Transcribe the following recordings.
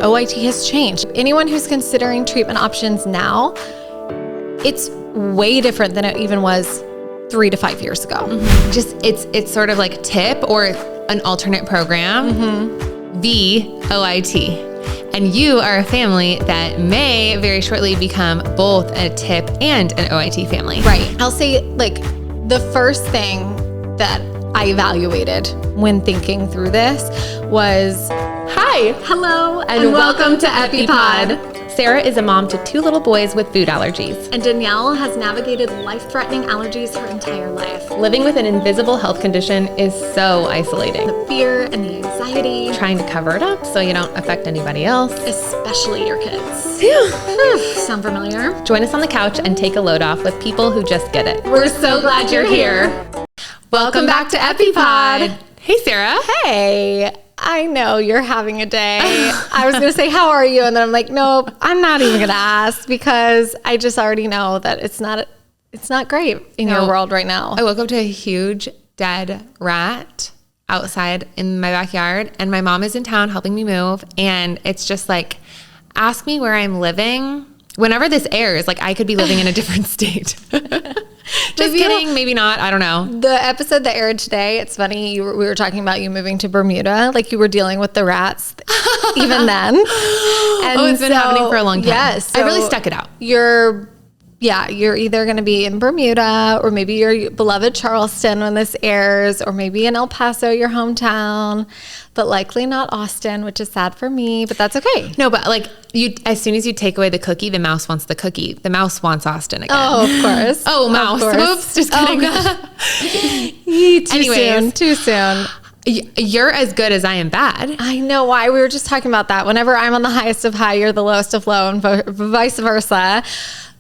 OIT has changed. Anyone who's considering treatment options now, it's way different than it even was 3 to 5 years ago. Mm-hmm. Just it's sort of like TIP or an alternate program, the OIT. And you are a family that may very shortly become both a TIP and an OIT family. Right. I'll say like the first thing that I evaluated when thinking through this was, hi, hello, and welcome to EpiPod. Sarah is a mom to 2 little boys with food allergies. And Danielle has navigated life-threatening allergies her entire life. Living with an invisible health condition is so isolating. The fear and the anxiety. Trying to cover it up so you don't affect anybody else. Especially your kids. Sound familiar? Join us on the couch and take a load off with people who just get it. We're so glad you're here. Welcome back to EpiPod. Hey, Sarah. Hey. I know you're having a day. I was going to say, how are you? And then I'm like, nope, I'm not even going to ask because I just already know that it's not great in your world right now. I woke up to a huge dead rat outside in my backyard, and my mom is in town helping me move. And it's just like, ask me where I'm living. Whenever this airs, like I could be living in a different state. Just kidding. Maybe not. I don't know. The episode that aired today, it's funny. We were talking about you moving to Bermuda. Like you were dealing with the rats even then. And it's been happening for a long time. Yes. I really stuck it out. You're either going to be in Bermuda or maybe your beloved Charleston when this airs, or maybe in El Paso, your hometown, but likely not Austin, which is sad for me, but that's okay. No, but like as soon as you take away the cookie, the mouse wants the cookie. The mouse wants Austin again. Oh, of course. Oh, mouse. Whoops, just kidding. Too soon. You're as good as I am bad. I know why. We were just talking about that. Whenever I'm on the highest of high, you're the lowest of low, and vice versa.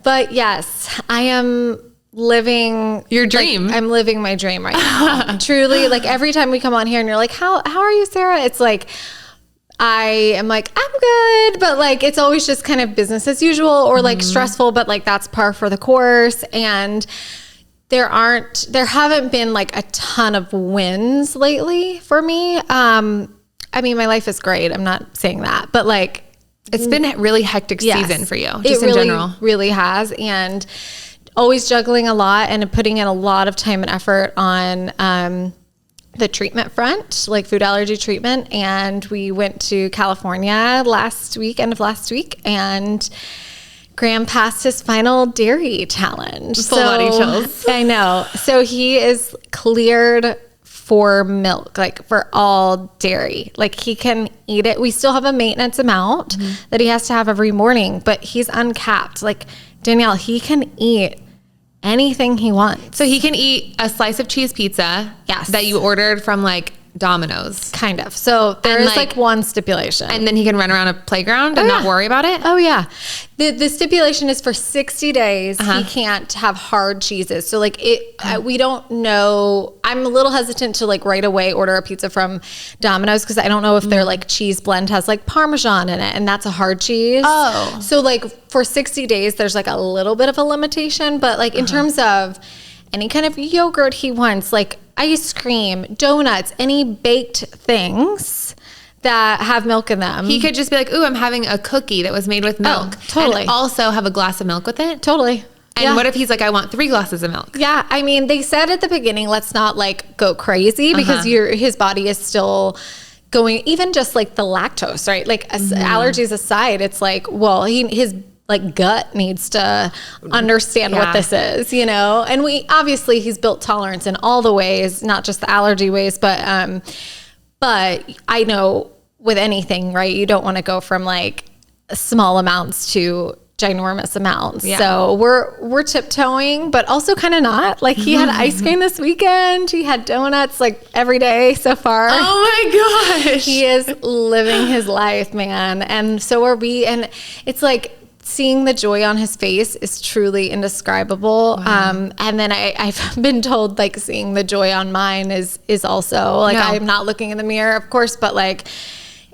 But yes, I am living your dream. Like, I'm living my dream right now. Truly, like every time we come on here and you're like, how are you, Sarah? It's like, I am like, I'm good. But like, it's always just kind of business as usual or like stressful, but like that's par for the course. And there haven't been like a ton of wins lately for me. I mean, my life is great. I'm not saying that, but like, it's been a really hectic season for you, just in general. It really has. And always juggling a lot and putting in a lot of time and effort on the treatment front, like food allergy treatment. And we went to California end of last week, and Graham passed his final dairy challenge. Full body chills. I know. So he is cleared for milk, like for all dairy. Like he can eat it. We still have a maintenance amount that he has to have every morning, but he's uncapped. Like Danielle, he can eat anything he wants. So he can eat a slice of cheese pizza that you ordered from like Domino's. Kind of. So there is like one stipulation. And then he can run around a playground and not worry about it? Oh, yeah. The stipulation is for 60 days, he can't have hard cheeses. So like we don't know. I'm a little hesitant to like right away order a pizza from Domino's because I don't know if their like cheese blend has like Parmesan in it, and that's a hard cheese. Oh. So like for 60 days, there's like a little bit of a limitation. But like in terms of any kind of yogurt he wants, like ice cream, donuts, any baked things that have milk in them. He could just be like, ooh, I'm having a cookie that was made with milk. Oh, totally. And also have a glass of milk with it? Totally. And what if he's like, I want 3 glasses of milk? Yeah. I mean, they said at the beginning, let's not like go crazy because his body is still going, even just like the lactose, right? Like allergies aside, it's like, well, his like gut needs to understand what this is, you know? And he's built tolerance in all the ways, not just the allergy ways, but I know with anything, right? You don't want to go from like small amounts to ginormous amounts. Yeah. So we're tiptoeing, but also kind of not. Like he had ice cream this weekend. He had donuts like every day so far. Oh my gosh. He is living his life, man. And so are we. And it's like, seeing the joy on his face is truly indescribable. Wow. And then I've been told like seeing the joy on mine is also like, I'm not looking in the mirror, of course, but like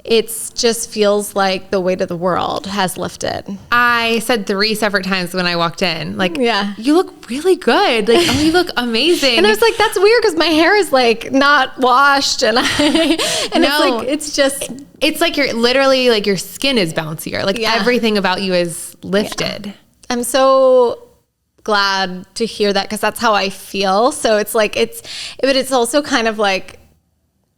it's just feels like the weight of the world has lifted. I said 3 separate times when I walked in, like, Yeah. you look really good. Like, oh, you look amazing. And I was like, that's weird because my hair is like not washed, and it's just it's like you're literally like your skin is bouncier. Like everything about you is lifted. Yeah. I'm so glad to hear that because that's how I feel. So it's like but it's also kind of like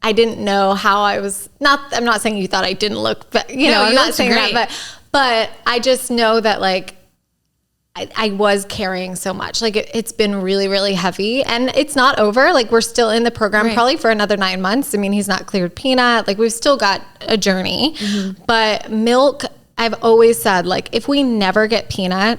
I didn't know how I was. I'm not saying you thought I didn't look, but I'm not saying great. That. But I just know that like I was carrying so much. Like it's been really, really heavy, and it's not over. Like we're still in the program probably for another 9 months. I mean, he's not cleared peanut. Like we've still got a journey. But milk, I've always said, like if we never get peanut,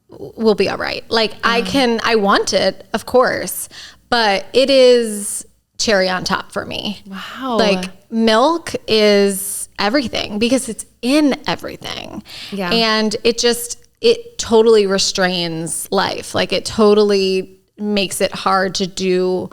we'll be all right. Like I want it, of course, but it is cherry on top for me. Wow. Like milk is everything because it's in everything. Yeah. And it totally restrains life. Like it totally makes it hard to do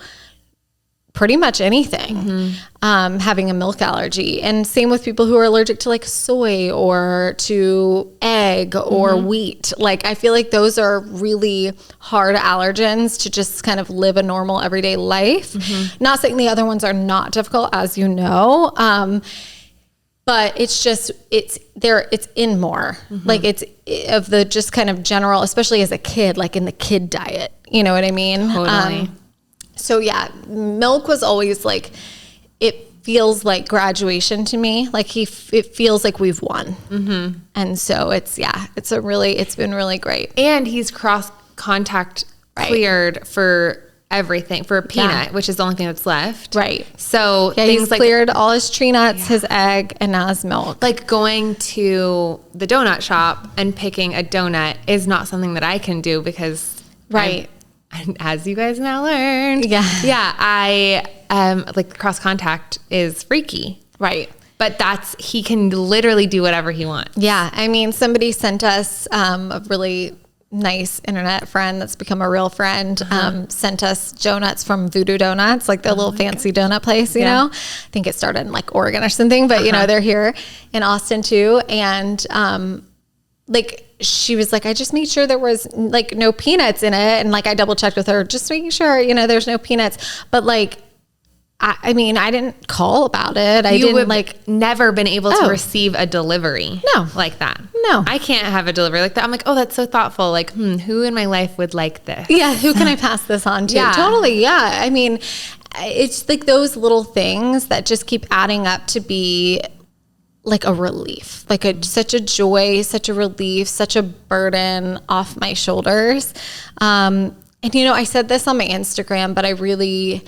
pretty much anything, having a milk allergy. And same with people who are allergic to like soy or to egg or wheat. Like I feel like those are really hard allergens to just kind of live a normal everyday life. Not saying the other ones are not difficult, as you know. But it's just, it's in more. Like it's of the just kind of general, especially as a kid, like in the kid diet, you know what I mean? Totally. So yeah, milk was always like, it feels like graduation to me. Like it feels like we've won. And so it's been really great. And he's cross contact cleared for everything, for peanut, which is the only thing that's left. Right. So things he's like cleared all his tree nuts, his egg, and now his milk. Like going to the donut shop and picking a donut is not something that I can do because and as you guys now learned, I like cross contact is freaky, right? But he can literally do whatever he wants. Yeah, I mean, somebody sent us a really nice internet friend that's become a real friend. Sent us donuts from Voodoo Donuts, like the little fancy donut place. You know, I think it started in like Oregon or something, but they're here in Austin too, and like. She was like, I just made sure there was like no peanuts in it. And like, I double checked with her, just making sure, there's no peanuts. But like, I mean, I didn't call about it. I didn't never been able to receive a delivery. No. Like that. No. I can't have a delivery like that. I'm like, oh, that's so thoughtful. Like, who in my life would like this? Yeah. Who can I pass this on to? Yeah. Totally. Yeah. I mean, it's like those little things that just keep adding up to be like a relief, like such a joy, such a relief, such a burden off my shoulders. And I said this on my Instagram, but I really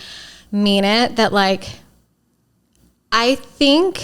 mean it, that like, I think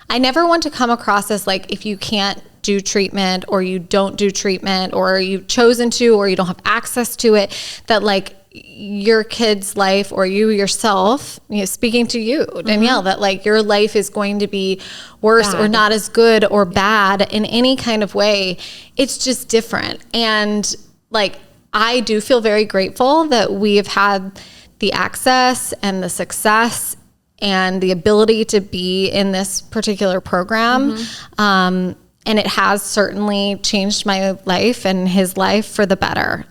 I never want to come across as like, if you can't do treatment or you don't do treatment or you've chosen to, or you don't have access to it, that like your kid's life or you yourself, speaking to you, Danielle, that like your life is going to be worse or not as good or bad in any kind of way. It's just different. And like, I do feel very grateful that we have had the access and the success and the ability to be in this particular program. And it has certainly changed my life and his life for the better.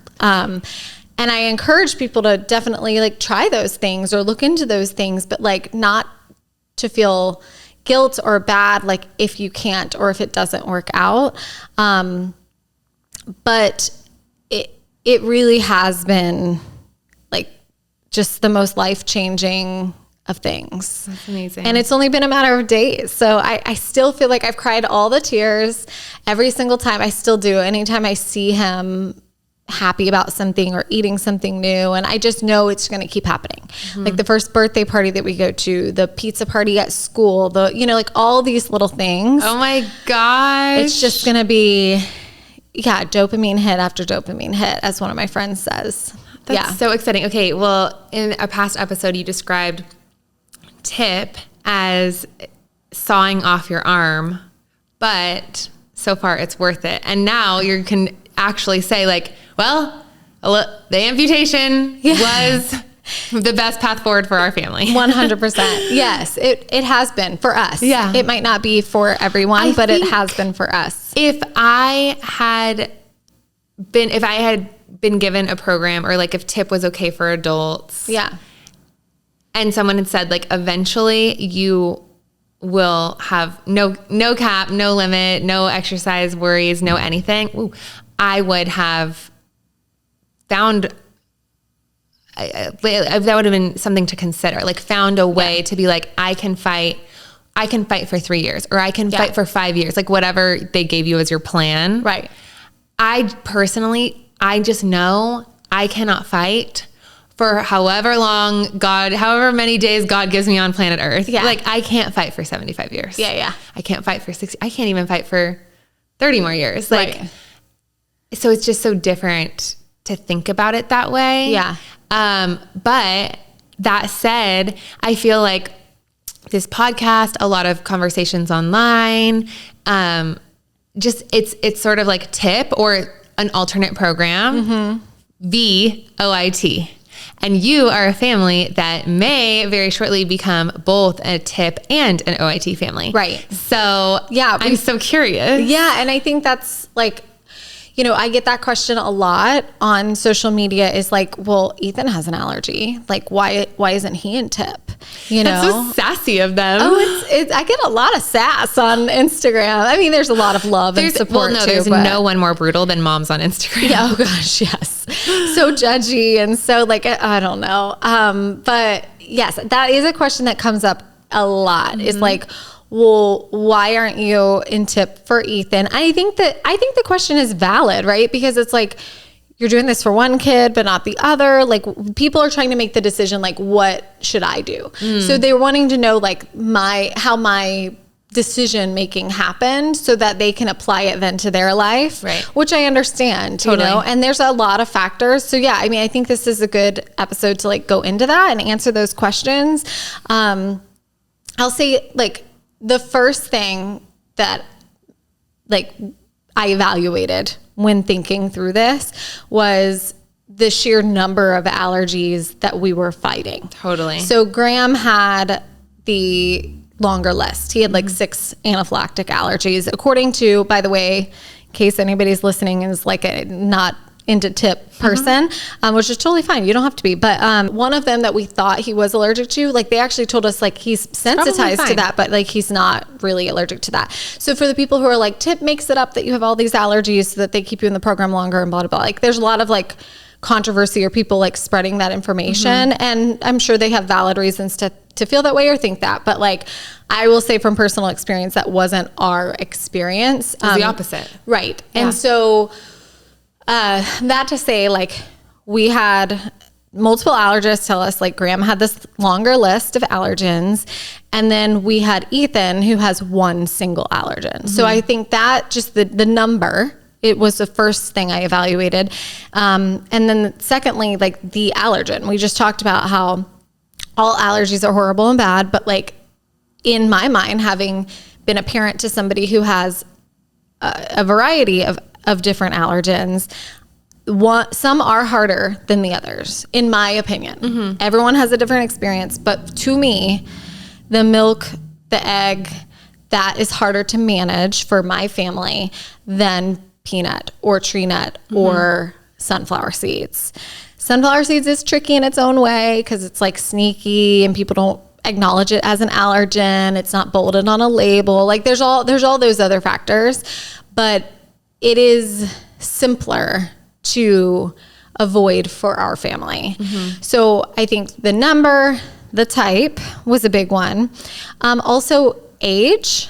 And I encourage people to definitely like try those things or look into those things, but like not to feel guilt or bad, like if you can't or if it doesn't work out. But it really has been like just the most life-changing of things. That's amazing. And it's only been a matter of days. So I still feel like I've cried all the tears every single time. I still do. Anytime I see him happy about something or eating something new, and I just know it's going to keep happening. Like the first birthday party that we go to, the pizza party at school, like all these little things. Oh my gosh. It's just going to be, dopamine hit after dopamine hit, as one of my friends says. That's so exciting. Okay, well, in a past episode, you described tip as sawing off your arm, but so far it's worth it. And now you can actually say like, well, the amputation was The best path forward for our family. 100%. Yes, it has been for us. Yeah. It might not be for everyone, but it has been for us. If I had been given a program, or like if TIP was okay for adults. Yeah. And someone had said like, eventually you will have no cap, no limit, no exercise worries, no anything. Ooh, I would have found, that would have been something to consider, like found a way to be like, I can fight for 3 years, or I can fight for 5 years, like whatever they gave you as your plan. Right. I just know I cannot fight for however many days God gives me on planet Earth. Yeah. Like I can't fight for 75 years. Yeah. I can't fight for 60. I can't even fight for 30 more years. Like, so it's just so different to think about it that way. Yeah. But that said, I feel like this podcast, a lot of conversations online, just it's sort of like TIP or an alternate program, the OIT. And you are a family that may very shortly become both a TIP and an OIT family. Right. So yeah, I'm so curious. Yeah. And I think that's like, you know, I get that question a lot on social media, is like, well, Ethan has an allergy. Like, why isn't he in TIP? You know, that's so sassy of them. Oh, I get a lot of sass on Instagram. I mean, there's a lot of love and support too. There's no one more brutal than moms on Instagram. Yeah, oh gosh, yes. So judgy and so like, I don't know. But yes, that is a question that comes up a lot. Is like, well, why aren't you in TIP for Ethan? I think the question is valid, right? Because it's like, you're doing this for one kid, but not the other. Like people are trying to make the decision, like, what should I do? So they're wanting to know like how my decision making happened so that they can apply it then to their life, right? Which I understand, totally. You know, and there's a lot of factors. So yeah, I mean, I think this is a good episode to like go into that and answer those questions. I'll say like, the first thing that like I evaluated when thinking through this was the sheer number of allergies that we were fighting. Totally. So Graham had the longer list. He had like 6 anaphylactic allergies, according to, by the way, in case anybody's listening and is like not into TIP person, which is totally fine. You don't have to be. But one of them that we thought he was allergic to, like they actually told us like he's sensitized to that, but like he's not really allergic to that. So for the people who are like, TIP makes it up that you have all these allergies so that they keep you in the program longer and blah, blah, blah. Like there's a lot of like controversy or people like spreading that information. And I'm sure they have valid reasons to feel that way or think that. But like, I will say from personal experience, that wasn't our experience. It was the opposite. Right. Yeah. And so that to say, like we had multiple allergists tell us like Graham had this longer list of allergens, and then we had Ethan who has one single allergen. So I think that just the number, it was the first thing I evaluated. And then secondly, like the allergen, we just talked about how all allergies are horrible and bad, but like in my mind, having been a parent to somebody who has a variety of different allergens, some are harder than the others, in my opinion. Everyone has a different experience, but to me, the milk, the egg, that is harder to manage for my family than peanut or tree nut or sunflower seeds. Sunflower seeds is tricky in its own way because it's like sneaky and people don't acknowledge it as an allergen. It's not bolded on a label. Like there's all those other factors, but it is simpler to avoid for our family. So I think the number, the type was a big one. Also age.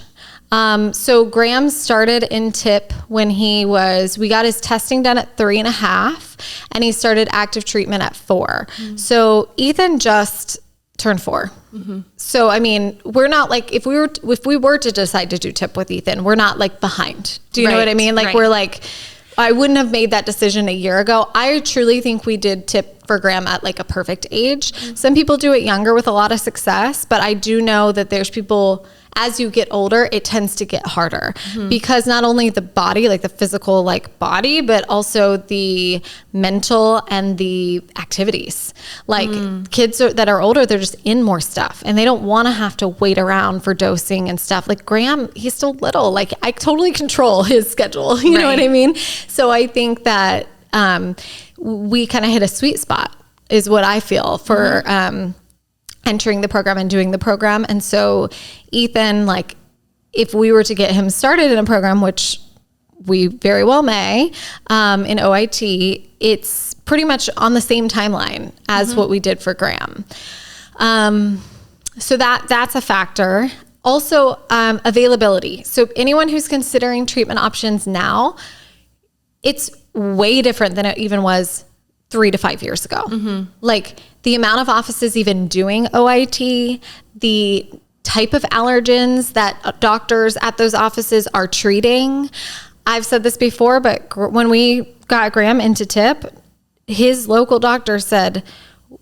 So Graham started in TIP when we got his testing done at 3.5 and he started active treatment at 4. So Ethan just turned 4. So, I mean, we're not like, if we were to decide to do TIP with Ethan, we're not like behind. Do you know what I mean? Like we're like, I wouldn't have made that decision a year ago. I truly think we did TIP for Graham at like a perfect age. Some people do it younger with a lot of success, but I do know that there's people as you get older, it tends to get harder because not only the body, like the physical, like body, but also the mental and the activities. Like kids that are older, they're just in more stuff and they don't want to have to wait around for dosing and stuff. Like Graham, he's still little. Like I totally control his schedule. You know what I mean? So I think that we kind of hit a sweet spot is what I feel for entering the program and doing the program. And so Ethan, like if we were to get him started in a program, which we very well may, in OIT, it's pretty much on the same timeline as what we did for Graham. So that's a factor. Also, availability. So anyone who's considering treatment options now, it's way different than it even was 3 to 5 years ago. Like the amount of offices even doing OIT, the type of allergens that doctors at those offices are treating. I've said this before, but when we got Graham into TIP, his local doctor said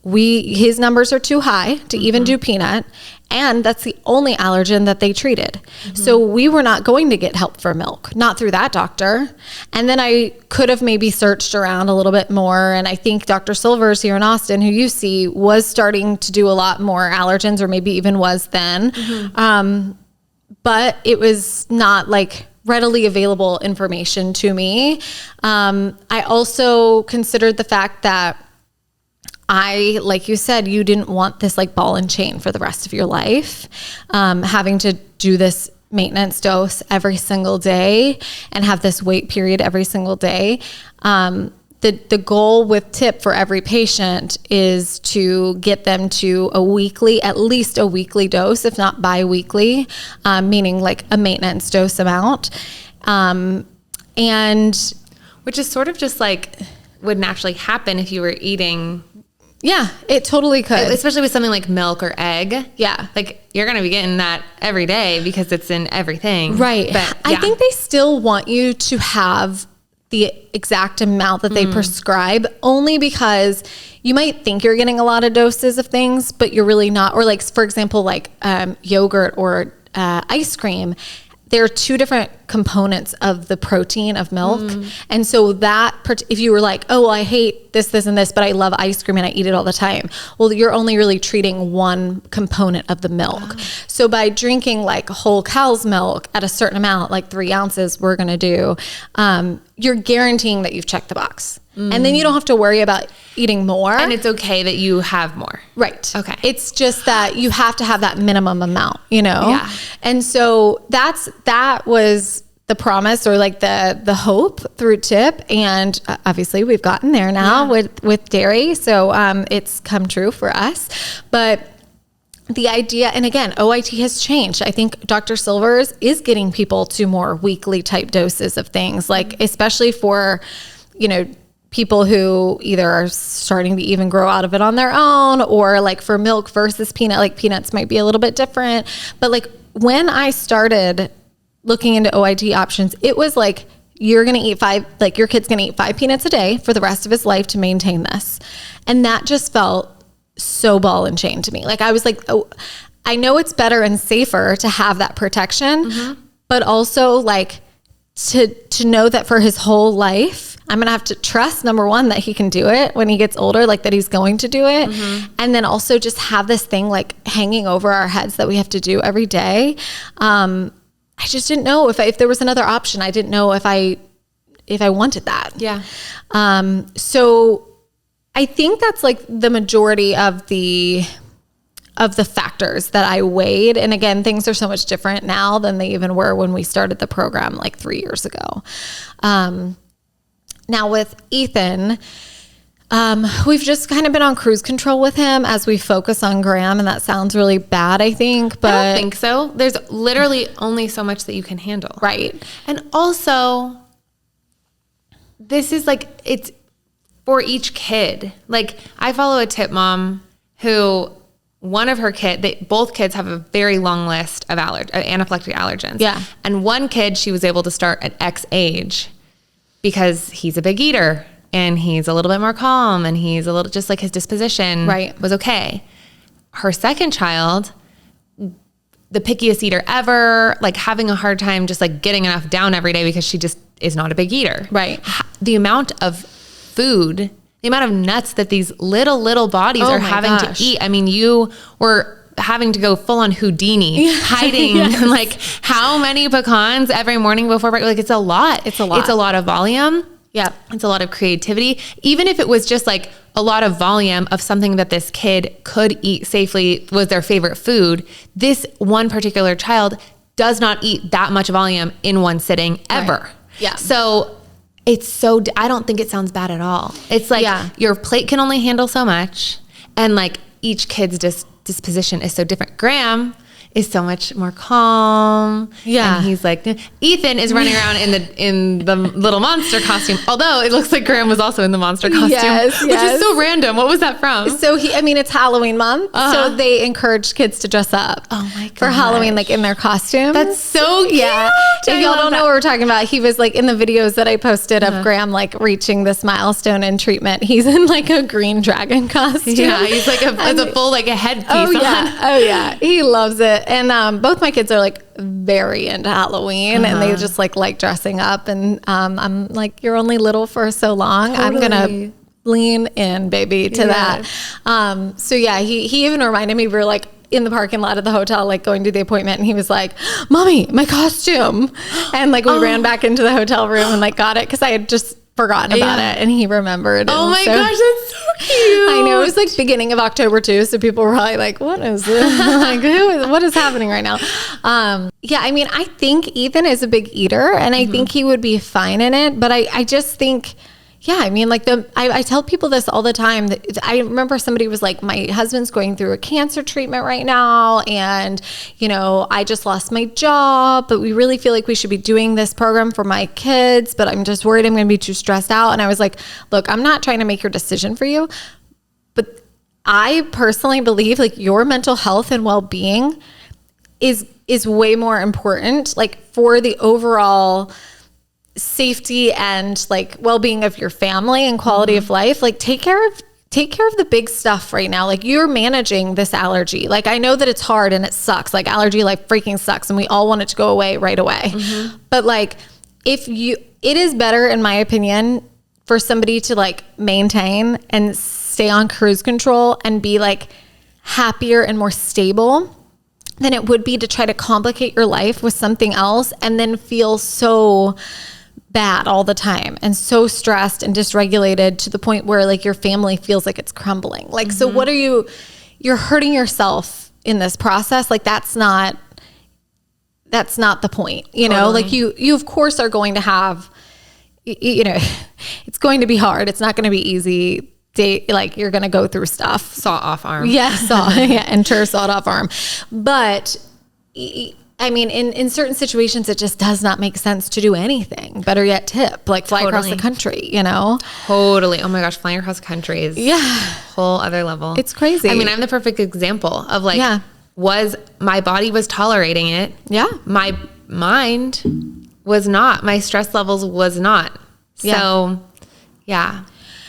his numbers are too high to even do peanut, and that's the only allergen that they treated. So we were not going to get help for milk, not through that doctor. And then I could have maybe searched around a little bit more, and I think Dr. Silvers here in Austin, who you see, was starting to do a lot more allergens, or maybe even was then. But it was not like readily available information to me. I also considered the fact that like you said, you didn't want this like ball and chain for the rest of your life, having to do this maintenance dose every single day and have this wait period every single day. The goal with TIP for every patient is to get them to at least a weekly dose, if not bi-weekly, meaning like a maintenance dose amount. And which is sort of just like would naturally happen if you were eating. Yeah, it totally could. Especially with something like milk or egg. Yeah. Like you're going to be getting that every day because it's in everything. Right. But, I think they still want you to have the exact amount that they prescribe, only because you might think you're getting a lot of doses of things, but you're really not. Or like, for example, like yogurt or ice cream. There are 2 different components of the protein of milk. And so that, if you were like, oh, well, I hate this, and this, but I love ice cream and I eat it all the time. Well, you're only really treating one component of the milk. So by drinking like whole cow's milk at a certain amount, like 3 ounces we're going to do, you're guaranteeing that you've checked the box. And then you don't have to worry about eating more. And it's okay that you have more. Right. Okay. It's just that you have to have that minimum amount, you know? Yeah. And so that was the promise, or like the hope through TIP. And obviously we've gotten there now with dairy. So it's come true for us. But the idea, and again, OIT has changed. I think Dr. Silvers is getting people to more weekly type doses of things, like especially for, people who either are starting to even grow out of it on their own, or like for milk versus peanut, like peanuts might be a little bit different. But like when I started looking into OIT options, it was like, your kid's going to eat 5 peanuts a day for the rest of his life to maintain this. And that just felt so ball and chain to me. Like I was like, oh, I know it's better and safer to have that protection, but also like to know that for his whole life, I'm going to have to trust, number one, that he can do it when he gets older, like that he's going to do it. And then also just have this thing like hanging over our heads that we have to do every day. I just didn't know if there was another option. I didn't know if I wanted that. Yeah. So I think that's like the majority of the factors that I weighed. And again, things are so much different now than they even were when we started the program like 3 years ago. Now with Ethan, we've just kind of been on cruise control with him as we focus on Graham. And that sounds really bad, I think, but I don't think so. There's literally only so much that you can handle. Right. And also this is like, it's for each kid. Like I follow a TIP mom who one of her both kids have a very long list of anaphylactic allergens. Yeah. And one kid, she was able to start at X age because he's a big eater and he's a little bit more calm and he's a little, just like his disposition right. was okay. Her second child, the pickiest eater ever, like having a hard time just like getting enough down every day because she just is not a big eater. Right. The amount of food, the amount of nuts that these little bodies are having to eat. I mean, you were having to go full on Houdini, hiding like how many pecans every morning before breakfast. Like it's a lot. It's a lot of volume. Yeah. It's a lot of creativity. Even if it was just like a lot of volume of something that this kid could eat safely, was their favorite food, this one particular child does not eat that much volume in one sitting ever. Right. Yeah. So I don't think it sounds bad at all. It's like your plate can only handle so much, and like each kid's disposition is so different. Graham is so much more calm. Yeah. And he's like, Ethan is running around in the little monster costume. Although it looks like Graham was also in the monster costume, which is so random. What was that from? So it's Halloween month. So they encourage kids to dress up for Halloween, like in their costume. That's so cute. Yeah. If y'all don't know what we're talking about, he was like in the videos that I posted of Graham, like reaching this milestone in treatment. He's in like a green dragon costume. Yeah. He's like a full, like a headpiece on. Oh yeah. He loves it. And both my kids are like very into Halloween and they just like dressing up. And I'm like, you're only little for so long. Totally. I'm going to lean in, baby, to that. So yeah, he even reminded me, we were like in the parking lot of the hotel, like going to the appointment, and he was like, Mommy, my costume. And like we ran back into the hotel room and like got it because I had just forgotten about it, and he remembered. Oh my gosh, that's so cute. I know, it was like beginning of October too, so people were probably like, what is this? Like, what is happening right now? Yeah, I mean, I think Ethan is a big eater, and I think he would be fine in it, but I just think, yeah, I mean, like I tell people this all the time. I remember somebody was like, my husband's going through a cancer treatment right now, and I just lost my job, but we really feel like we should be doing this program for my kids, but I'm just worried I'm going to be too stressed out. And I was like, look, I'm not trying to make your decision for you, but I personally believe like your mental health and well-being is way more important, like for the overall safety and like well-being of your family and quality of life. Like take care of the big stuff right now. Like you're managing this allergy. Like I know that it's hard and it sucks. Like allergy life freaking sucks and we all want it to go away right away. But like it is better, in my opinion, for somebody to like maintain and stay on cruise control and be like happier and more stable than it would be to try to complicate your life with something else and then feel so bad all the time and so stressed and dysregulated to the point where like your family feels like it's crumbling. Like, so what are you're hurting yourself in this process. Like that's not the point, like you of course are going to have, it's going to be hard. It's not going to be easy. Like you're going to go through stuff. Saw off arm. Yeah. Enter sawed off arm. But I mean, in certain situations, it just does not make sense to do anything. Better yet, tip, like fly across the country, Totally. Oh my gosh, flying across the country is a whole other level. It's crazy. I mean, I'm the perfect example of like, my body was tolerating it. Yeah. My mind was not. My stress levels was not. So,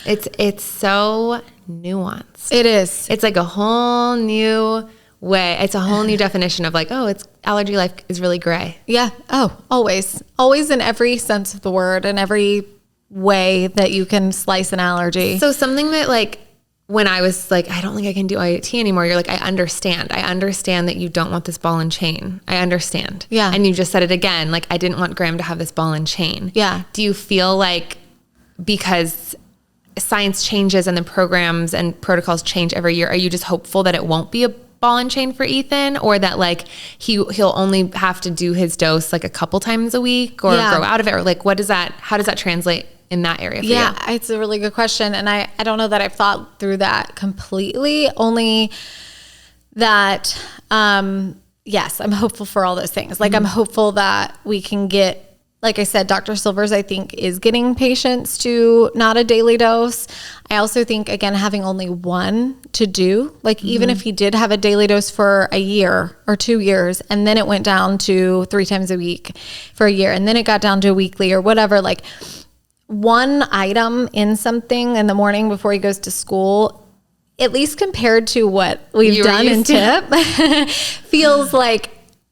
it's so nuanced. It is. It's like a whole new way. It's a whole new definition of like, it's allergy life is really gray. Yeah. Oh, always in every sense of the word and every way that you can slice an allergy. So something that like, when I was like, I don't think I can do OIT anymore. You're like, I understand that you don't want this ball and chain. I understand. Yeah. And you just said it again. Like, I didn't want Graham to have this ball and chain. Yeah. Do you feel like because science changes and the programs and protocols change every year, are you just hopeful that it won't be a ball and chain for Ethan, or that like he'll only have to do his dose like a couple times a week or grow out of it? Or like, how does that translate in that area for you? Yeah, it's a really good question. And I don't know that I've thought through that completely, only that, yes, I'm hopeful for all those things. Like I'm hopeful that we can get, like I said, Dr. Silvers, I think, is getting patients to not a daily dose. I also think, again, having only one to do, like even if he did have a daily dose for a year or 2 years, and then it went down to 3 times a week for a year, and then it got down to a weekly or whatever, like one item in something in the morning before he goes to school, at least compared to what we've done in TIP, feels like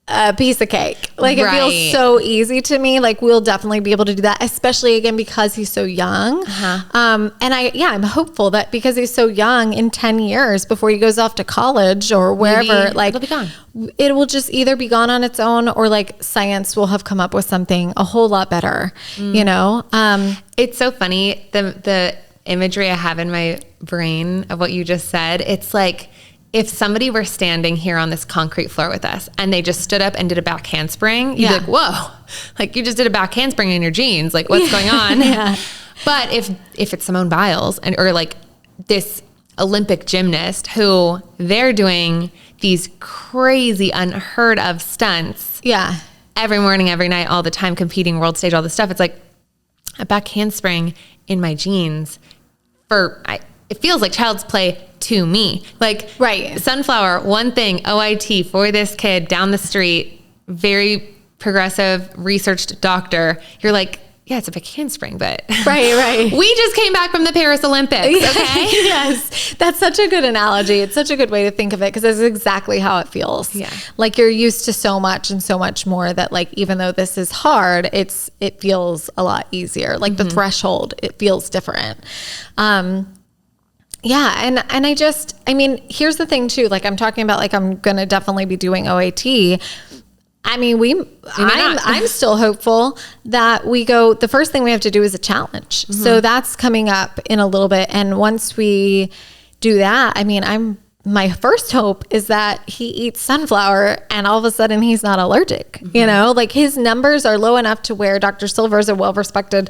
a piece of cake. Like it feels Right. so easy to me. Like we'll definitely be able to do that, especially again, because he's so young. And I'm hopeful that because he's so young, in 10 years before he goes off to college or wherever, Maybe like it'll be gone. it will just either be gone on its own or like science will have come up with something a whole lot better, you know? It's so funny. The imagery I have in my brain of what you just said, it's like if somebody were standing here on this concrete floor with us and they just stood up and did a back handspring, you'd be like, whoa, like you just did a back handspring in your jeans. Like what's going on? But if it's Simone Biles or like this Olympic gymnast who they're doing these crazy unheard of stunts. Yeah. Every morning, every night, all the time, competing world stage, all this stuff. It's like a back handspring in my jeans it feels like child's play to me. Like right. Sunflower, one thing, OIT for this kid down the street, very progressive, researched doctor. You're like, yeah, it's a big handspring, but right. We just came back from the Paris Olympics. Okay. Yes. That's such a good analogy. It's such a good way to think of it because it's exactly how it feels. Yeah. Like you're used to so much and so much more that like, even though this is hard, it feels a lot easier. Like the threshold, it feels different. Yeah. And here's the thing too, like I'm talking about, like, I'm going to definitely be doing OIT. I mean, I'm still hopeful that we go, the first thing we have to do is a challenge. So that's coming up in a little bit. And once we do that, I mean, my first hope is that he eats sunflower and all of a sudden he's not allergic, you know, like his numbers are low enough to where Dr. Silver's a well-respected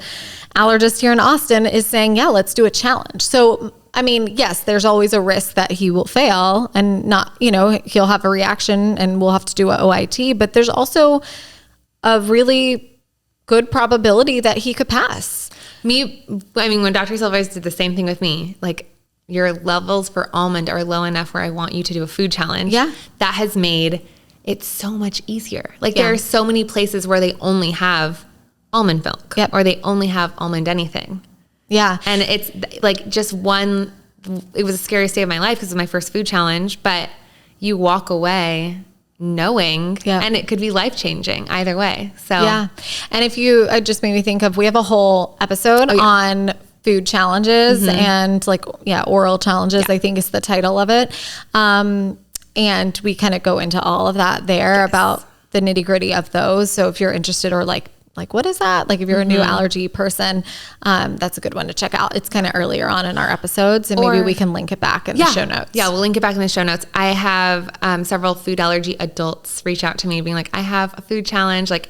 allergist here in Austin is saying, yeah, let's do a challenge. So I mean, yes, there's always a risk that he will fail and not, you know, he'll have a reaction and we'll have to do a OIT, but there's also a really good probability that he could pass. When Dr. Silvers did the same thing with me, like your levels for almond are low enough where I want you to do a food challenge. Yeah. That has made it so much easier. Like there are so many places where they only have almond milk or they only have almond anything. Yeah. And it's like it was the scariest day of my life because it was my first food challenge, but you walk away knowing and it could be life-changing either way. So yeah. And if you just made me think of, we have a whole episode on food challenges and like, oral challenges, I think is the title of it. And we kind of go into all of that there about the nitty-gritty of those. So if you're interested or like, what is that? Like if you're a new allergy person, that's a good one to check out. It's kind of earlier on in our episodes and maybe we can link it back in the show notes. Yeah, we'll link it back in the show notes. I have several food allergy adults reach out to me being like, I have a food challenge. Like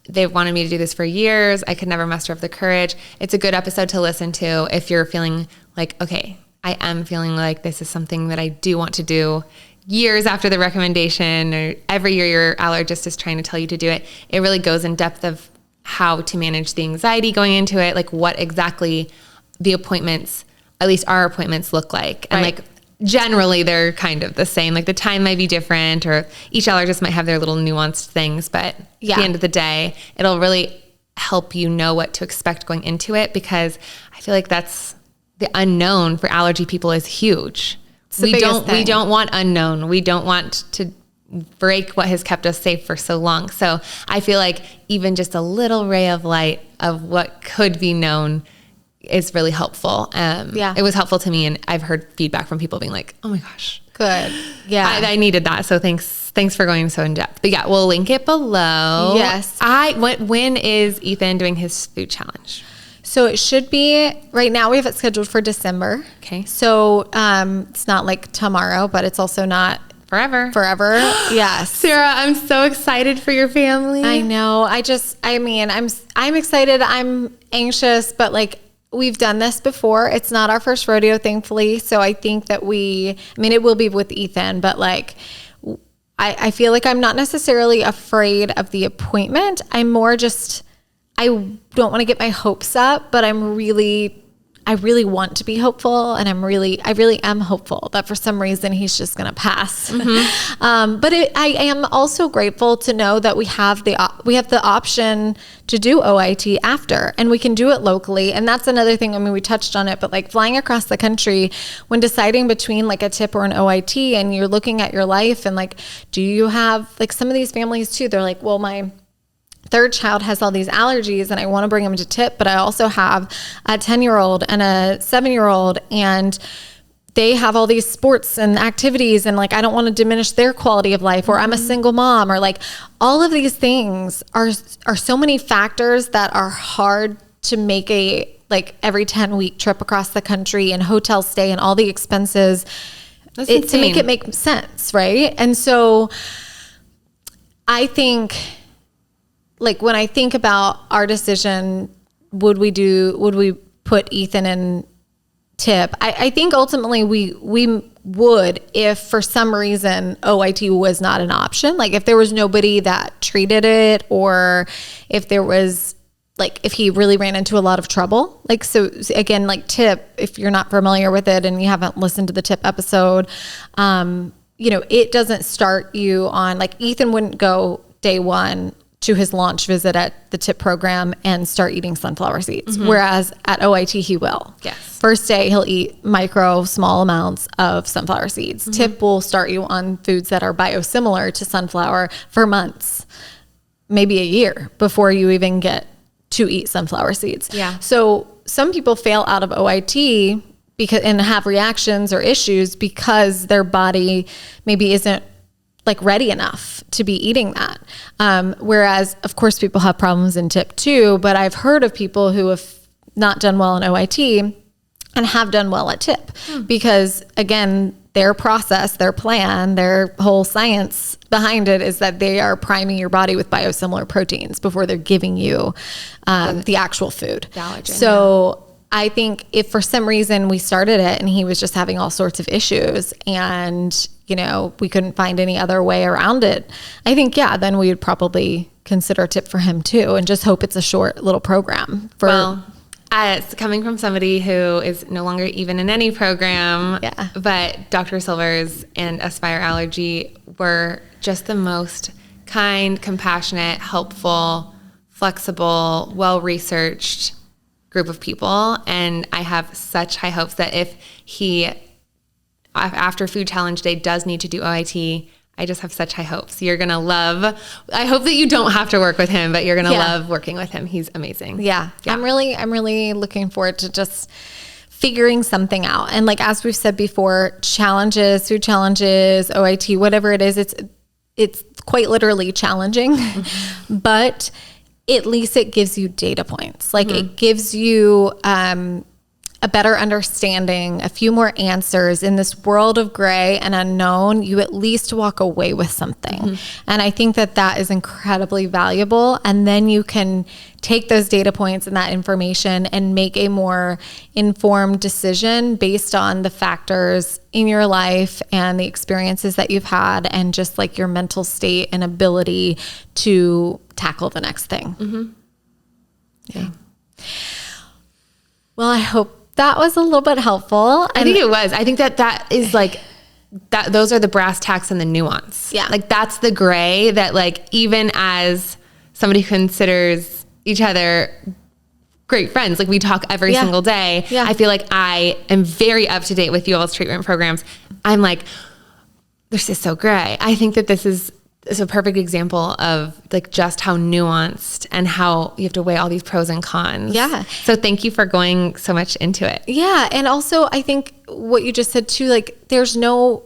they've wanted me to do this for years. I could never muster up the courage. It's a good episode to listen to if you're feeling like, okay, I am feeling like this is something that I do want to do years after the recommendation or every year your allergist is trying to tell you to do it. It really goes in depth of how to manage the anxiety going into it, like what exactly the appointments, at least our appointments look like. And like generally they're kind of the same. Like the time might be different or each allergist might have their little nuanced things, but at the end of the day, it'll really help you know what to expect going into it because I feel like that's the unknown for allergy people is huge. We don't want unknown. We don't want to break what has kept us safe for so long. So I feel like even just a little ray of light of what could be known is really helpful. It was helpful to me and I've heard feedback from people being like, oh my gosh. Good. Yeah. I needed that. So thanks for going so in depth. But yeah, we'll link it below. Yes. When is Ethan doing his food challenge? So it should be, right now we have it scheduled for December. Okay. So it's not like tomorrow, but it's also not Forever. Yes. Sarah, I'm so excited for your family. I know. I'm excited. I'm anxious, but like we've done this before. It's not our first rodeo, thankfully. So I think that it will be with Ethan, but like, I feel like I'm not necessarily afraid of the appointment. I'm more just, I don't want to get my hopes up, but I'm really I really want to be hopeful, and I really am hopeful that for some reason he's just going to pass. But I am also grateful to know that we have the option to do OIT after, and we can do it locally. And that's another thing. I mean, we touched on it, but like flying across the country, when deciding between like a TIP or an OIT, and you're looking at your life and like, do you have, like, some of these families too, they're like, well, my third child has all these allergies and I want to bring him to TIP, but I also have a 10-year-old and a 7-year-old, and they have all these sports and activities, and like, I don't want to diminish their quality of life, or I'm a single mom, or like, all of these things are so many factors that are hard to make a like every 10-week trip across the country and hotel stay and all the expenses to make it make sense. Right. And so I think, like, when I think about our decision, would we put Ethan in TIP? I think ultimately we would, if for some reason OIT was not an option. Like, if there was nobody that treated it, or if there was, like, if he really ran into a lot of trouble. Like, so again, like TIP, if you're not familiar with it and you haven't listened to the TIP episode, it doesn't start you on, like, Ethan wouldn't go day one to his launch visit at the TIP program and start eating sunflower seeds. Whereas at OIT, he will. Yes. First day, he'll eat small amounts of sunflower seeds. TIP will start you on foods that are biosimilar to sunflower for months, maybe a year, before you even get to eat sunflower seeds. Yeah. So some people fail out of OIT and have reactions or issues because their body maybe isn't like ready enough to be eating that. Whereas of course people have problems in TIP too, but I've heard of people who have not done well in OIT and have done well at TIP because, again, their process, their plan, their whole science behind it is that they are priming your body with biosimilar proteins before they're giving you the actual food. Allergen, so I think if for some reason we started it and he was just having all sorts of issues and, we couldn't find any other way around it, I think, then we would probably consider TIP for him too, and just hope it's a short little program. It's coming from somebody who is no longer even in any program, but Dr. Silvers and Aspire Allergy were just the most kind, compassionate, helpful, flexible, well-researched group of people. And I have such high hopes that if he, after Food Challenge Day, does need to do OIT, I just have such high hopes. You're going to love, I hope that you don't have to work with him, but you're going to love working with him. He's amazing. Yeah. I'm really looking forward to just figuring something out. And like, as we've said before, challenges, food challenges, OIT, whatever it is, it's quite literally challenging, but at least it gives you data points. Like it gives you, a better understanding, a few more answers in this world of gray and unknown. You at least walk away with something. And I think that is incredibly valuable. And then you can take those data points and that information and make a more informed decision based on the factors in your life and the experiences that you've had and just like your mental state and ability to tackle the next thing. Yeah. Well, I hope that was a little bit helpful. I think it was. I think that is like, that those are the brass tacks and the nuance. Yeah. Like that's the gray that, like, even as somebody who considers each other great friends, like we talk every single day. I feel like I am very up to date with you all's treatment programs. I'm like, this is so gray. I think that this is a perfect example of like just how nuanced and how you have to weigh all these pros and cons. Yeah. So thank you for going so much into it. Yeah. And also I think what you just said too, like there's no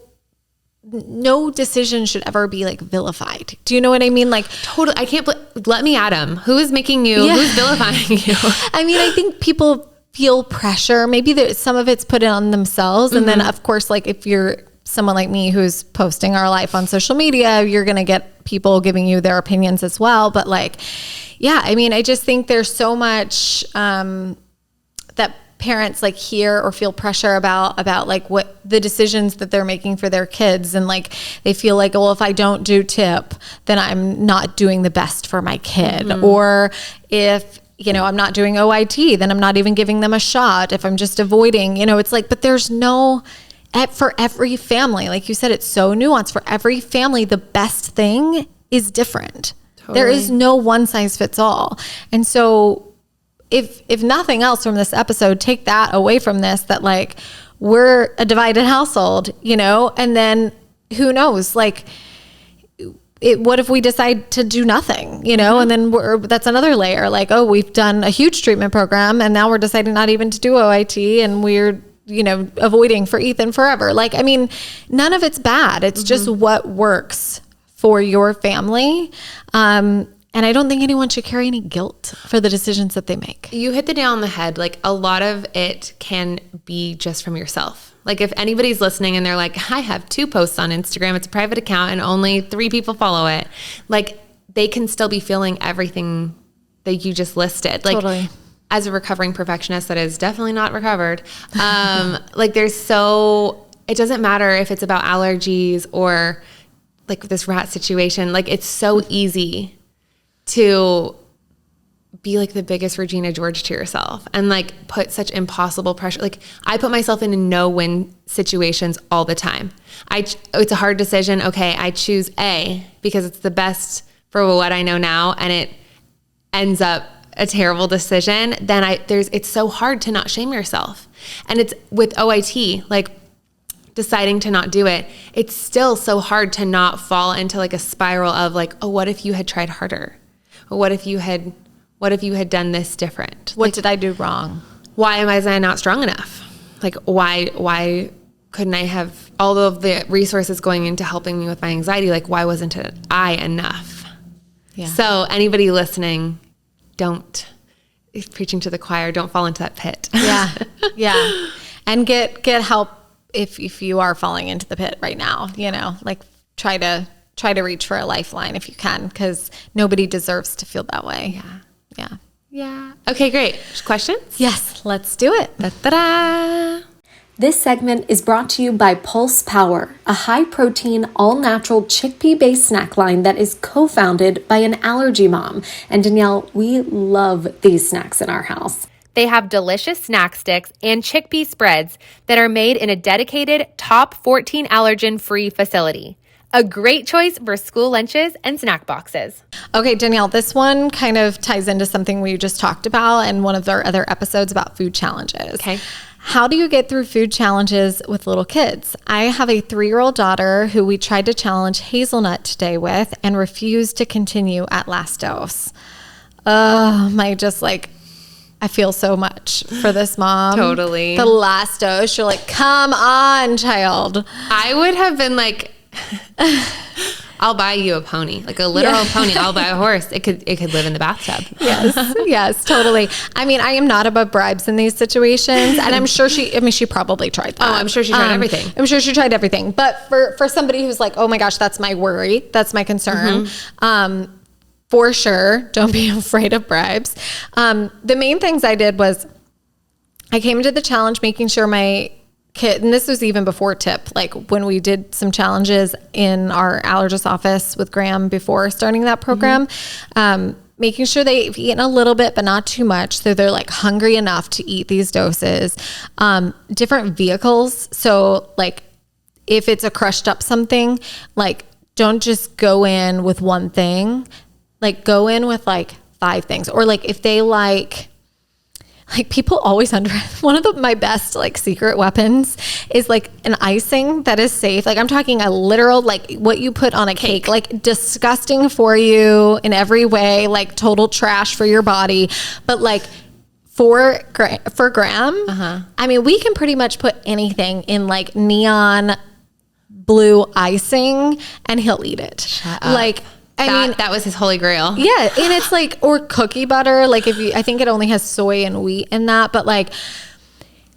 decision should ever be like vilified. Do you know what I mean? Like totally. I can't, let me at him. Who is making you, who's vilifying you? I mean, I think people feel pressure. Maybe some of it's put on themselves. And then of course, like if you're someone like me who's posting our life on social media, you're going to get people giving you their opinions as well. But like, I mean, I just think there's so much that parents like hear or feel pressure about like what the decisions that they're making for their kids. And like, they feel like, well, if I don't do TIP, then I'm not doing the best for my kid. Or if I'm not doing OIT, then I'm not even giving them a shot. If I'm just avoiding, it's like, but there's no, for every family, like you said, it's so nuanced. For every family, the best thing is different. Totally. There is no one size fits all. And so if nothing else from this episode, take that away from this, that like, we're a divided household, and then who knows, like, what if we decide to do nothing, and then that's another layer, like, oh, we've done a huge treatment program and now we're deciding not even to do OIT, and we're, avoiding for Ethan forever. Like, I mean, none of it's bad. It's just what works for your family. And I don't think anyone should carry any guilt for the decisions that they make. You hit the nail on the head. Like, a lot of it can be just from yourself. Like, if anybody's listening and they're like, I have 2 posts on Instagram, it's a private account and only 3 people follow it. Like, they can still be feeling everything that you just listed. Like, totally. As a recovering perfectionist that is definitely not recovered, like, it doesn't matter if it's about allergies or like this rat situation. Like, it's so easy to be like the biggest Regina George to yourself and like put such impossible pressure. Like, I put myself in no-win situations all the time. It's a hard decision. Okay, I choose A because it's the best for what I know now, and it ends up a terrible decision. Then it's so hard to not shame yourself. And it's with OIT, like, deciding to not do it, it's still so hard to not fall into like a spiral of like, oh, what if you had tried harder? What if you had done this different? What did I do wrong? Why was I not strong enough? Like, why couldn't I have all of the resources going into helping me with my anxiety? Like, why wasn't I enough? Yeah. So anybody listening, preaching to the choir, don't fall into that pit. Yeah. Yeah. And get help if you are falling into the pit right now, like, try to reach for a lifeline if you can, because nobody deserves to feel that way. Yeah. Okay, great. Questions? Yes, let's do it. Da-da-da. This segment is brought to you by Pulse Power, a high-protein, all-natural chickpea-based snack line that is co-founded by an allergy mom. And Danielle, we love these snacks in our house. They have delicious snack sticks and chickpea spreads that are made in a dedicated top 14 allergen-free facility. A great choice for school lunches and snack boxes. Okay, Danielle, this one kind of ties into something we just talked about in one of our other episodes about food challenges. Okay. How do you get through food challenges with little kids? I have a 3-year-old daughter who we tried to challenge hazelnut today with and refused to continue at last dose. I feel so much for this mom. Totally. The last dose, you're like, come on, child. I would have been like, I'll buy you a pony, like a literal pony. I'll buy a horse. It could live in the bathtub. Yes, totally. I mean, I am not above bribes in these situations, and I'm sure she probably tried that. Oh, I'm sure she tried everything. I'm sure she tried everything. But for somebody who's like, oh my gosh, that's my worry, that's my concern. For sure, don't be afraid of bribes. The main things I did was I came into the challenge making sure my kid, and this was even before TIP, like when we did some challenges in our allergist office with Graham before starting that program, making sure they've eaten a little bit, but not too much. So they're like hungry enough to eat these doses. Different vehicles. So like if it's a crushed up something, like don't just go in with one thing, like go in with like 5 things. Or like if they like people always one of my best like secret weapons is like an icing that is safe. Like I'm talking a literal, like what you put on a cake, like disgusting for you in every way, like total trash for your body. But like for Graham, I mean, we can pretty much put anything in like neon blue icing and he'll eat it. Shut up. Like, I mean, that was his holy grail. Yeah. And it's like, or cookie butter. Like I think it only has soy and wheat in that, but like,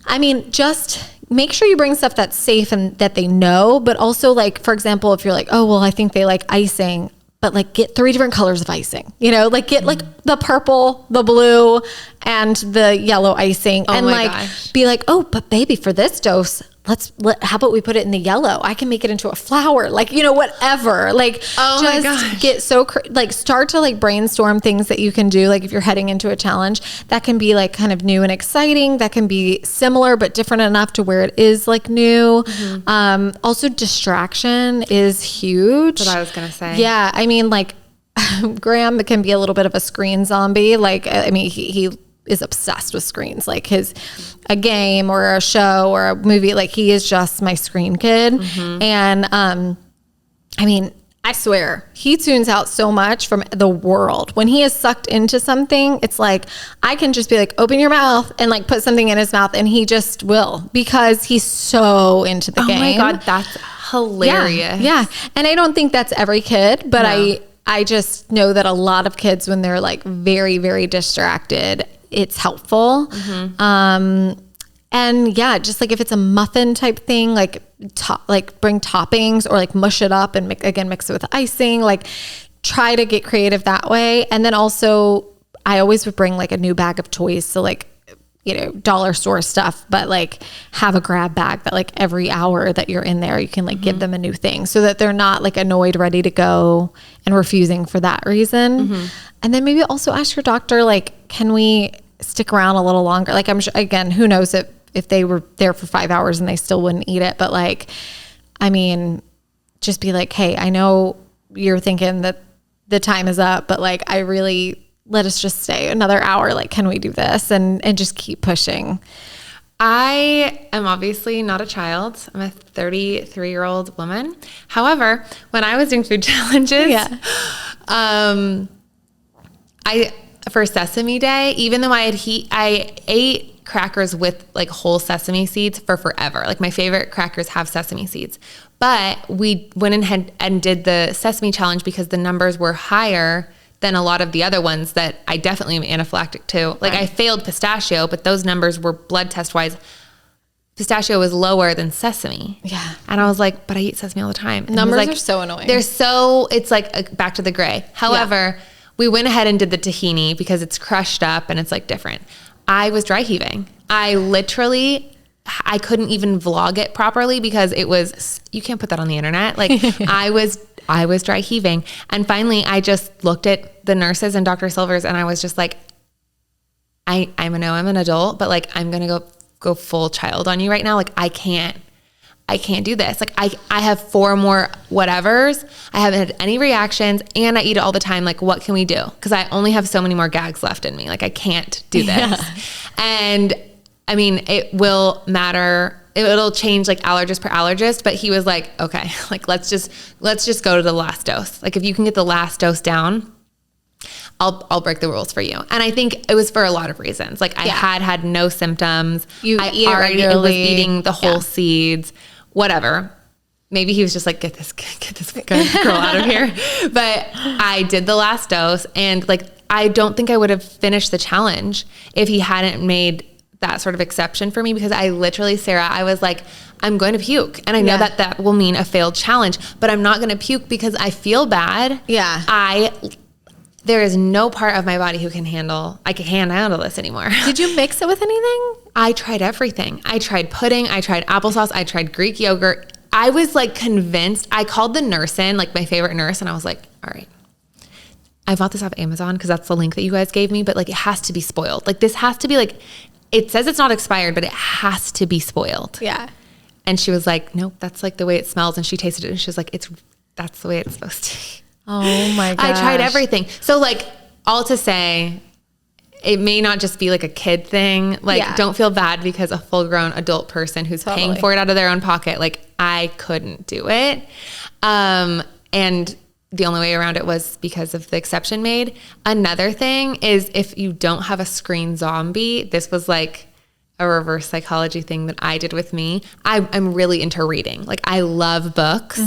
I mean, just make sure you bring stuff that's safe and that they know, but also like, for example, if you're like, oh, well, I think they like icing, but like get 3 different colors of icing, like get like the purple, the blue and the yellow icing and like be like, oh, but baby, for this dose, how about we put it in the yellow? I can make it into a flower, like, whatever. Like, get start to like brainstorm things that you can do. Like if you're heading into a challenge that can be like kind of new and exciting, that can be similar, but different enough to where it is like new. Also distraction is huge. That's what I was going to say. Yeah. I mean, like Graham can be a little bit of a screen zombie. Like, I mean, he is obsessed with screens, like a game or a show or a movie. Like he is just my screen kid. And I mean, I swear he tunes out so much from the world. When he is sucked into something, it's like I can just be like, open your mouth and like put something in his mouth, and he just will, because he's so into the game. Oh my God, that's hilarious. Yeah. And I don't think that's every kid, but I just know that a lot of kids, when they're like very, very distracted, it's helpful. And yeah, just like if it's a muffin type thing, like bring toppings or like mush it up and mix it with icing, like try to get creative that way. And then also I always would bring like a new bag of toys. So like, dollar store stuff, but like have a grab bag that like every hour that you're in there, you can like give them a new thing so that they're not like annoyed, ready to go and refusing for that reason. And then maybe also ask your doctor, like, can we stick around a little longer? Like I'm sure, again, who knows if they were there for 5 hours and they still wouldn't eat it. But like, I mean, just be like, hey, I know you're thinking that the time is up, but like, let us just stay another hour. Like, can we do this? And just keep pushing. I am obviously not a child. I'm a 33-year-old woman. However, when I was doing food challenges, for Sesame Day, even though I ate crackers with like whole sesame seeds for forever. Like my favorite crackers have sesame seeds. But we went ahead and did the Sesame Challenge because the numbers were higher than a lot of the other ones that I definitely am anaphylactic to. Like I failed pistachio, but those numbers were blood test wise. Pistachio was lower than sesame. Yeah. And I was like, but I eat sesame all the time. And numbers are so annoying. It's like back to the gray. However, we went ahead and did the tahini because it's crushed up and it's like different. I was dry heaving. I couldn't even vlog it properly because you can't put that on the internet. Like I was dry heaving. And finally I just looked at the nurses and Dr. Silvers and I was just like, I'm an adult, but like, I'm going to go full child on you right now. Like I can't do this. Like I have 4 more whatevers. I haven't had any reactions and I eat it all the time. Like what can we do? Cause I only have so many more gags left in me. Like I can't do this. Yeah. And I mean, it will matter. It'll change like allergist per allergist, but he was like, okay, like let's just go to the last dose. Like if you can get the last dose down, I'll break the rules for you. And I think it was for a lot of reasons. Like I had no symptoms. I already was eating the whole seeds, whatever. Maybe he was just like, get this girl out of here. But I did the last dose and like, I don't think I would have finished the challenge if he hadn't made that sort of exception for me, because I literally, Sarah, I was like, I'm going to puke. And I know that will mean a failed challenge, but I'm not going to puke because I feel bad. Yeah. There is no part of my body I can't handle this anymore. Did you mix it with anything? I tried everything. I tried pudding. I tried applesauce. I tried Greek yogurt. I was like convinced. I called the nurse in, like my favorite nurse. And I was like, all right, I bought this off Amazon because that's the link that you guys gave me, but like it has to be spoiled. Like this has to be like, it says it's not expired, but it has to be spoiled. Yeah. And she was like, nope, that's like the way it smells. And she tasted it and she was like, that's the way it's supposed to be. Oh my gosh. I tried everything. So like all to say, it may not just be like a kid thing. Like don't feel bad because a full grown adult person who's paying for it out of their own pocket, like I couldn't do it. And the only way around it was because of the exception made. Another thing is if you don't have a screen zombie, this was like a reverse psychology thing that I did with me. I'm really into reading. Like I love books.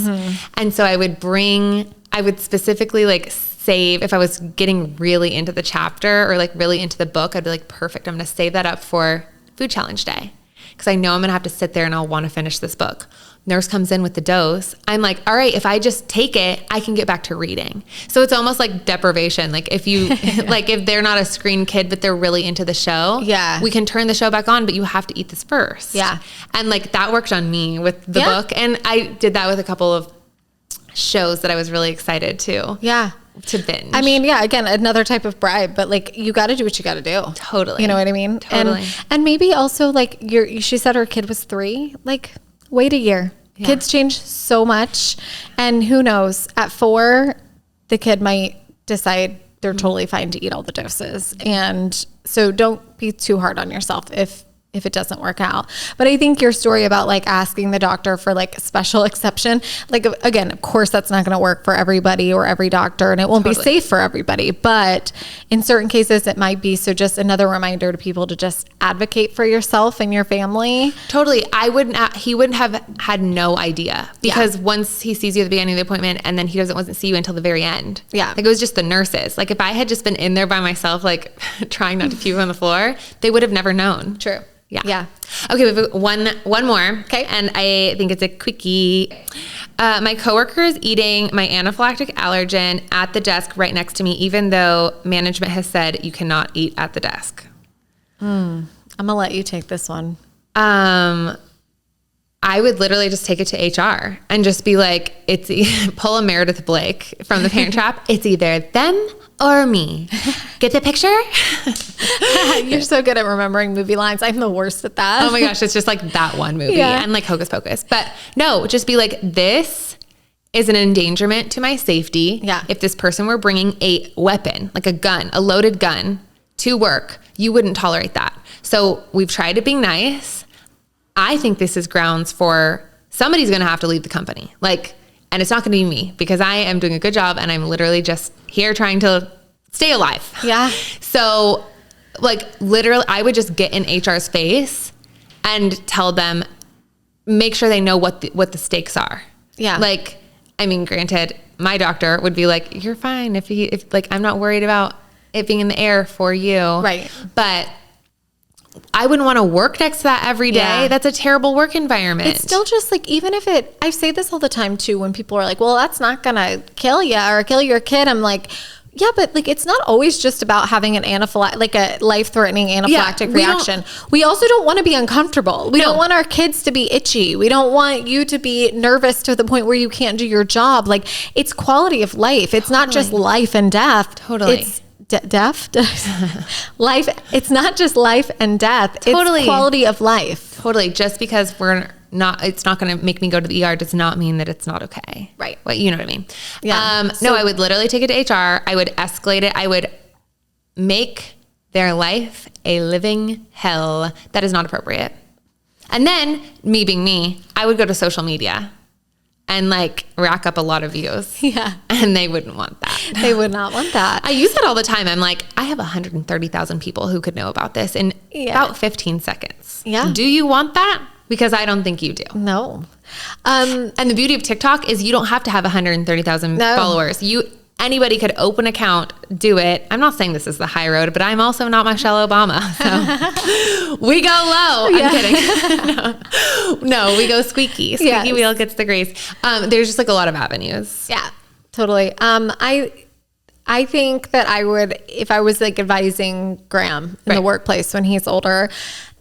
And so I would specifically like save, if I was getting really into the chapter or like really into the book, I'd be like, perfect, I'm going to save that up for food challenge day. because I know I'm going to have to sit there and I'll want to finish this book. Nurse comes in with the dose. I'm like, all right, if I just take it, I can get back to reading. So it's almost like deprivation. Like if you, like if they're not a screen kid, but they're really into the show, we can turn the show back on, but you have to eat this first. Yeah. And like that worked on me with the book. And I did that with a couple of shows that I was really excited to binge. I mean, again, another type of bribe, but like you got to do what you got to do. Totally. You know what I mean? Totally. And maybe also like she said her kid was 3, like wait a year. Yeah. Kids change so much. And who knows, at 4, the kid might decide they're totally fine to eat all the doses. And so don't be too hard on yourself if it doesn't work out. But I think your story about like asking the doctor for like a special exception, like again, of course that's not going to work for everybody or every doctor, and it won't be safe for everybody, but in certain cases it might be. So just another reminder to people to just advocate for yourself and your family. Totally. He wouldn't have had no idea, because once he sees you at the beginning of the appointment and then he doesn't see you until the very end. Yeah. Like it was just the nurses. Like if I had just been in there by myself, like trying not to puke on the floor, they would have never known. True. Yeah. Okay, we have one more. Okay. And I think it's a quickie. My coworker is eating my anaphylactic allergen at the desk right next to me, even though management has said you cannot eat at the desk. I'm going to let you take this one. I would literally just take it to HR and just be like, pull a Meredith Blake from The Parent Trap. It's either them or me. Get the picture? You're so good at remembering movie lines. I'm the worst at that. Oh my gosh, it's just like that one movie and like Hocus Pocus. But no, just be like, this is an endangerment to my safety. Yeah. If this person were bringing a weapon, like a gun, a loaded gun to work, you wouldn't tolerate that. So we've tried it being nice. I think this is grounds for somebody's going to have to leave the company. And it's not going to be me, because I am doing a good job and I'm literally just here trying to stay alive. Yeah. So literally I would just get in HR's face and tell them, make sure they know what the stakes are. Yeah. Granted, my doctor would be like, you're fine if I'm not worried about it being in the air for you. Right. But I wouldn't want to work next to that every day. Yeah. That's a terrible work environment. It's still just even if I say this all the time too, when people are like, well, that's not going to kill you or kill your kid. I'm like, yeah, but it's not always just about having an a life-threatening anaphylactic reaction. We also don't want to be uncomfortable. We don't want our kids to be itchy. We don't want you to be nervous to the point where you can't do your job. It's quality of life. It's not just life and death. Totally. It's life. It's not just life and death. Totally. It's quality of life. Totally. Just because it's not going to make me go to the ER does not mean that it's not okay. Right. Well, you know what I mean? Yeah. No, I would literally take it to HR. I would escalate it. I would make their life a living hell. That is not appropriate. And then, me being me, I would go to social media and rack up a lot of views. Yeah. And they wouldn't want that. They would not want that. I use that all the time. I'm like, I have 130,000 people who could know about this in about 15 seconds. Yeah. Do you want that? Because I don't think you do. No. And the beauty of TikTok is you don't have to have 130,000 followers. Anybody could open an account, do it. I'm not saying this is the high road, but I'm also not Michelle Obama. So we go low. I'm kidding. No, we go squeaky. Squeaky wheel gets the grease. There's just a lot of avenues. Yeah, totally. I think that I would, if I was advising Graham in the workplace when he's older.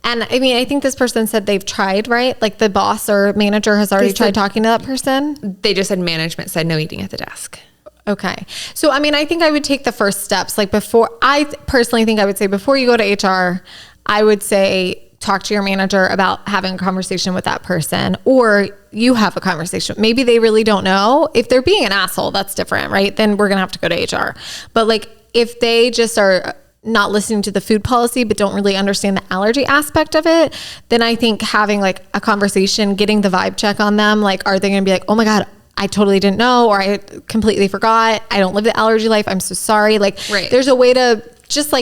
And I mean, I think this person said they've tried, right? The boss or manager has already tried talking to that person. They just said management said no eating at the desk. Okay. So, I mean, I think I would take the first steps. I personally think I would say before you go to HR, I would say talk to your manager about having a conversation with that person, or you have a conversation. Maybe they really don't know. If they're being an asshole, that's different, right? Then we're going to have to go to HR. But if they just are not listening to the food policy, but don't really understand the allergy aspect of it, then I think having a conversation, getting the vibe check on them, are they going to be like, oh my God, I totally didn't know, or I completely forgot. I don't live the allergy life. I'm so sorry. There's a way to just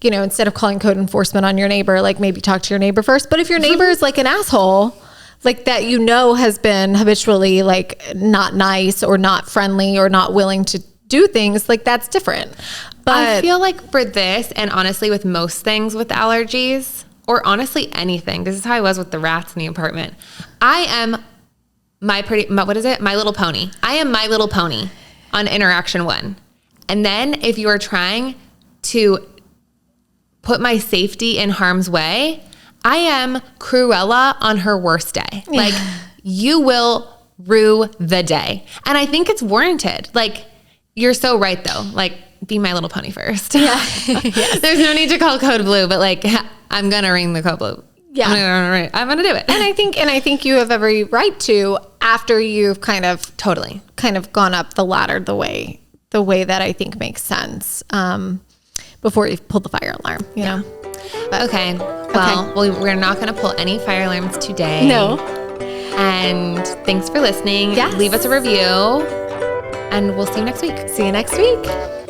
instead of calling code enforcement on your neighbor, maybe talk to your neighbor first. But if your neighbor is an asshole, that, has been habitually not nice or not friendly or not willing to do things, that's different. But I feel for this, and honestly with most things with allergies, or honestly anything, this is how I was with the rats in the apartment. I am My Little Pony. I am My Little Pony on interaction 1. And then if you are trying to put my safety in harm's way, I am Cruella on her worst day. Like, you will rue the day. And I think it's warranted. Like, you're so right though. Like, be My Little Pony first. Yeah. Yes. There's no need to call code blue, but like, I'm going to ring the code blue. Yeah. I'm going to do it. And I think you have every right to, after you've kind of gone up the ladder the way that I think makes sense, before you pull the fire alarm, you know? Okay. Well, we're not going to pull any fire alarms today. No. And thanks for listening. Yes. Leave us a review and we'll see you next week. See you next week.